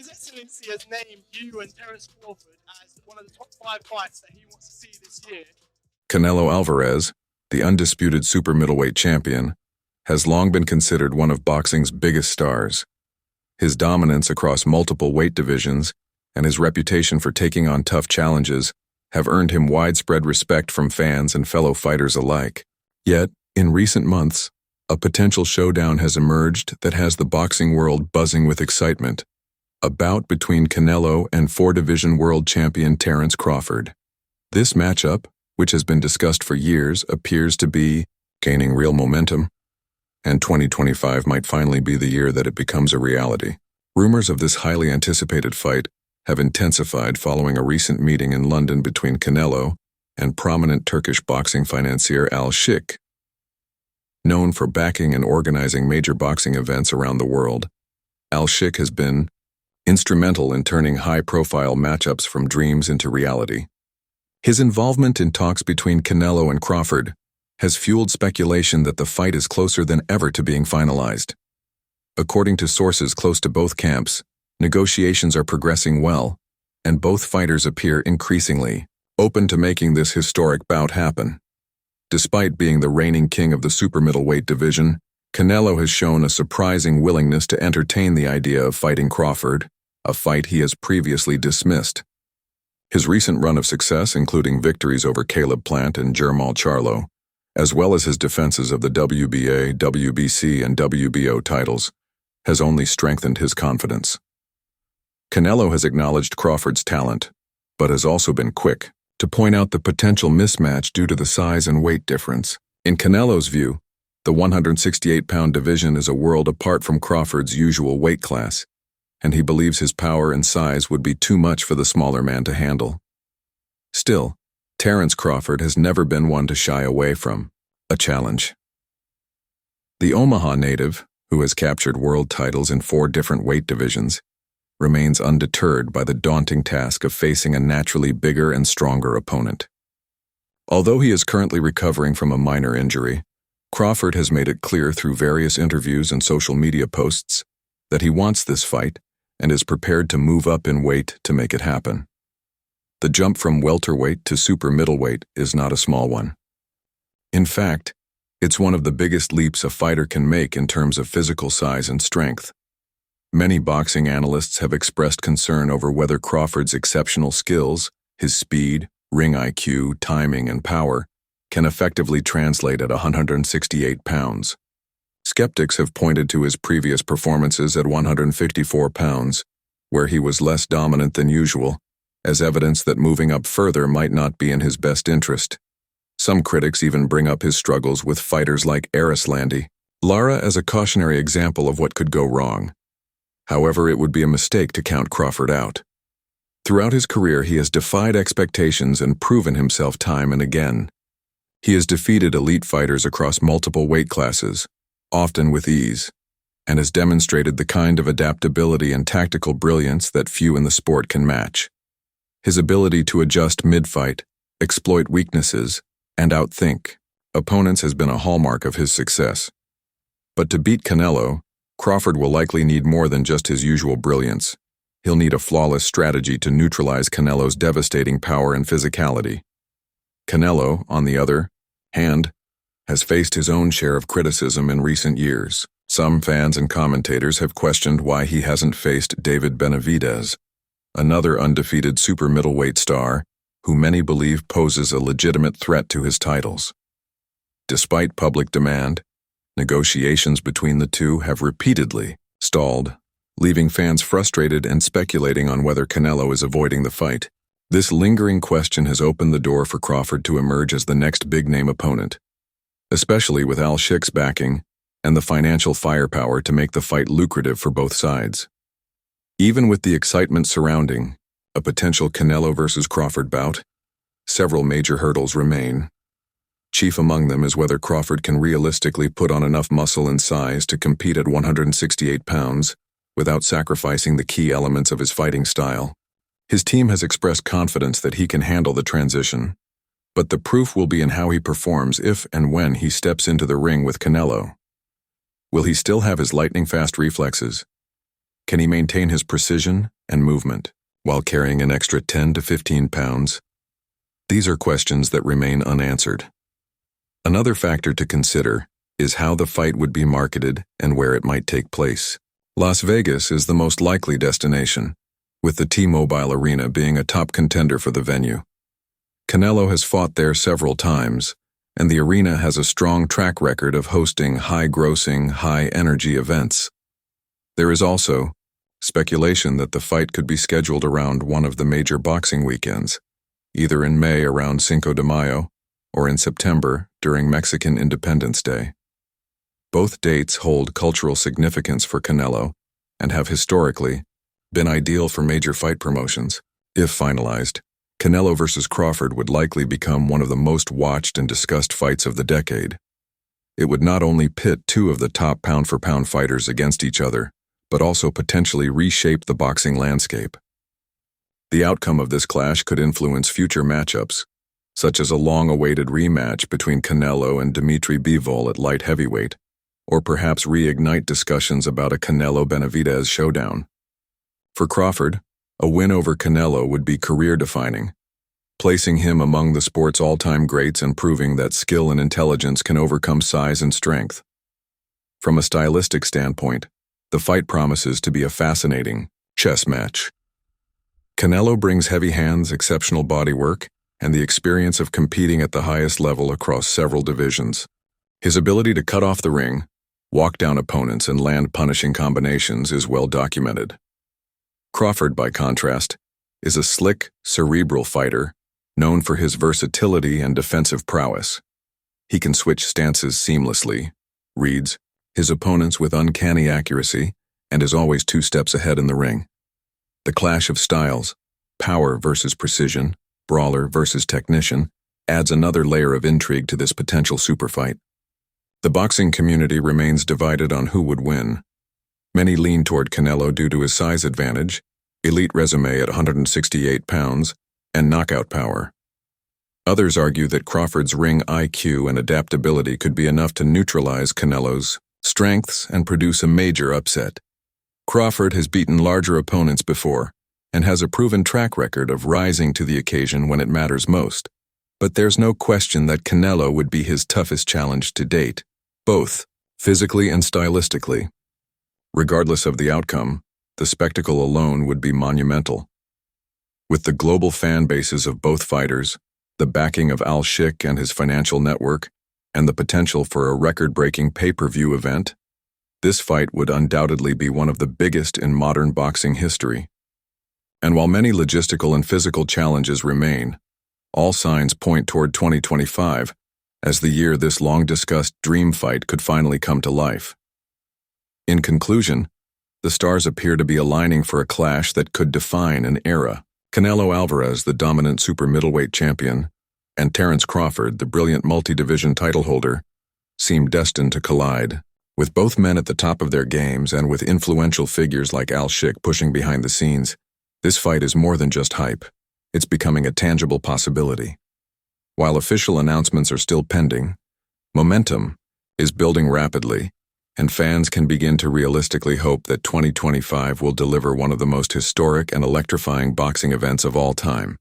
His Excellency has named you and Terence Crawford as one of the top 5 fights that he wants to see this year. Canelo Álvarez, the undisputed super middleweight champion, has long been considered one of boxing's biggest stars. His dominance across multiple weight divisions and his reputation for taking on tough challenges have earned him widespread respect from fans and fellow fighters alike. Yet, in recent months, a potential showdown has emerged that has the boxing world buzzing with excitement. A bout between Canelo and 4-division world champion Terence Crawford. This matchup, which has been discussed for years, appears to be gaining real momentum, and 2025 might finally be the year that it becomes a reality. Rumors of this highly anticipated fight have intensified following a recent meeting in London between Canelo and prominent Turkish boxing financier Al-Sheikh. Known for backing and organizing major boxing events around the world, Al-Sheikh has been instrumental in turning high-profile matchups from dreams into reality. His involvement in talks between Canelo and Crawford has fueled speculation that the fight is closer than ever to being finalized. According to sources close to both camps, negotiations are progressing well, and both fighters appear increasingly open to making this historic bout happen. Despite being the reigning king of the super middleweight division, Canelo has shown a surprising willingness to entertain the idea of fighting Crawford, a fight he has previously dismissed. His recent run of success, including victories over Caleb Plant and Jermall Charlo, as well as his defenses of the WBA, WBC, and WBO titles, has only strengthened his confidence. Canelo has acknowledged Crawford's talent, but has also been quick to point out the potential mismatch due to the size and weight difference. In Canelo's view, the 168-pound division is a world apart from Crawford's usual weight class, and he believes his power and size would be too much for the smaller man to handle. Still, Terence Crawford has never been one to shy away from a challenge. The Omaha native, who has captured world titles in 4 different weight divisions, remains undeterred by the daunting task of facing a naturally bigger and stronger opponent. Although he is currently recovering from a minor injury, Crawford has made it clear through various interviews and social media posts that he wants this fight and is prepared to move up in weight to make it happen. The jump from welterweight to super middleweight is not a small one. In fact, it's one of the biggest leaps a fighter can make in terms of physical size and strength. Many boxing analysts have expressed concern over whether Crawford's exceptional skills, his speed, ring IQ, timing, and power can effectively translate at 168 pounds. Skeptics have pointed to his previous performances at 154 pounds, where he was less dominant than usual, as evidence that moving up further might not be in his best interest. Some critics even bring up his struggles with fighters like Arislandi Lara as a cautionary example of what could go wrong. However, it would be a mistake to count Crawford out. Throughout his career, he has defied expectations and proven himself time and again. He has defeated elite fighters across multiple weight classes, often with ease, and has demonstrated the kind of adaptability and tactical brilliance that few in the sport can match. His ability to adjust mid-fight, exploit weaknesses, and outthink opponents has been a hallmark of his success. But to beat Canelo, Crawford will likely need more than just his usual brilliance. He'll need a flawless strategy to neutralize Canelo's devastating power and physicality. Canelo, on the other hand, has faced his own share of criticism in recent years. Some fans and commentators have questioned why he hasn't faced David Benavidez, another undefeated super middleweight star who many believe poses a legitimate threat to his titles. Despite public demand, negotiations between the two have repeatedly stalled, leaving fans frustrated and speculating on whether Canelo is avoiding the fight. This lingering question has opened the door for Crawford to emerge as the next big-name opponent, especially with Al-Sheikh's backing and the financial firepower to make the fight lucrative for both sides. Even with the excitement surrounding a potential Canelo versus Crawford bout, several major hurdles remain. Chief among them is whether Crawford can realistically put on enough muscle and size to compete at 168 pounds without sacrificing the key elements of his fighting style. His team has expressed confidence that he can handle the transition, but the proof will be in how he performs if and when he steps into the ring with Canelo. Will he still have his lightning-fast reflexes? Can he maintain his precision, and movement, while carrying an extra 10 to 15 pounds? These are questions that remain unanswered. Another factor to consider is how the fight would be marketed and where it might take place. Las Vegas is the most likely destination, with the T-Mobile Arena being a top contender for the venue. Canelo has fought there several times, and the arena has a strong track record of hosting high-grossing, high-energy events. There is also speculation that the fight could be scheduled around one of the major boxing weekends, either in May around Cinco de Mayo or in September during Mexican Independence Day. Both dates hold cultural significance for Canelo and have historically been ideal for major fight promotions. If finalized, Canelo versus Crawford would likely become one of the most watched and discussed fights of the decade. It would not only pit two of the top pound-for-pound fighters against each other, but also potentially reshape the boxing landscape. The outcome of this clash could influence future matchups, such as a long-awaited rematch between Canelo and Dimitri Bivol at light heavyweight, or perhaps reignite discussions about a Canelo-Benavidez showdown. For Crawford, a win over Canelo would be career-defining, placing him among the sport's all-time greats and proving that skill and intelligence can overcome size and strength. From a stylistic standpoint, the fight promises to be a fascinating chess match. Canelo brings heavy hands, exceptional body work, and the experience of competing at the highest level across several divisions. His ability to cut off the ring, walk down opponents, and land punishing combinations is well documented. Crawford, by contrast, is a slick, cerebral fighter known for his versatility and defensive prowess. He can switch stances seamlessly, reads his opponents with uncanny accuracy, and is always 2 steps ahead in the ring. The clash of styles, power versus precision, brawler versus technician, adds another layer of intrigue to this potential superfight. The boxing community remains divided on who would win. Many lean toward Canelo due to his size advantage, elite resume at 168 pounds, and knockout power. Others argue that Crawford's ring IQ and adaptability could be enough to neutralize Canelo's strengths and produce a major upset. Crawford has beaten larger opponents before and has a proven track record of rising to the occasion when it matters most. But there's no question that Canelo would be his toughest challenge to date, both physically and stylistically. Regardless of the outcome, the spectacle alone would be monumental. With the global fan bases of both fighters, the backing of Al-Sheikh and his financial network, and the potential for a record-breaking pay-per-view event, this fight would undoubtedly be one of the biggest in modern boxing history. And while many logistical and physical challenges remain, all signs point toward 2025 as the year this long-discussed dream fight could finally come to life. In conclusion, the stars appear to be aligning for a clash that could define an era. Canelo Álvarez, the dominant super middleweight champion, and Terence Crawford, the brilliant multi-division title holder, seem destined to collide. With both men at the top of their games and with influential figures like Al-Sheikh pushing behind the scenes, this fight is more than just hype. It's becoming a tangible possibility. While official announcements are still pending, momentum is building rapidly, and fans can begin to realistically hope that 2025 will deliver one of the most historic and electrifying boxing events of all time.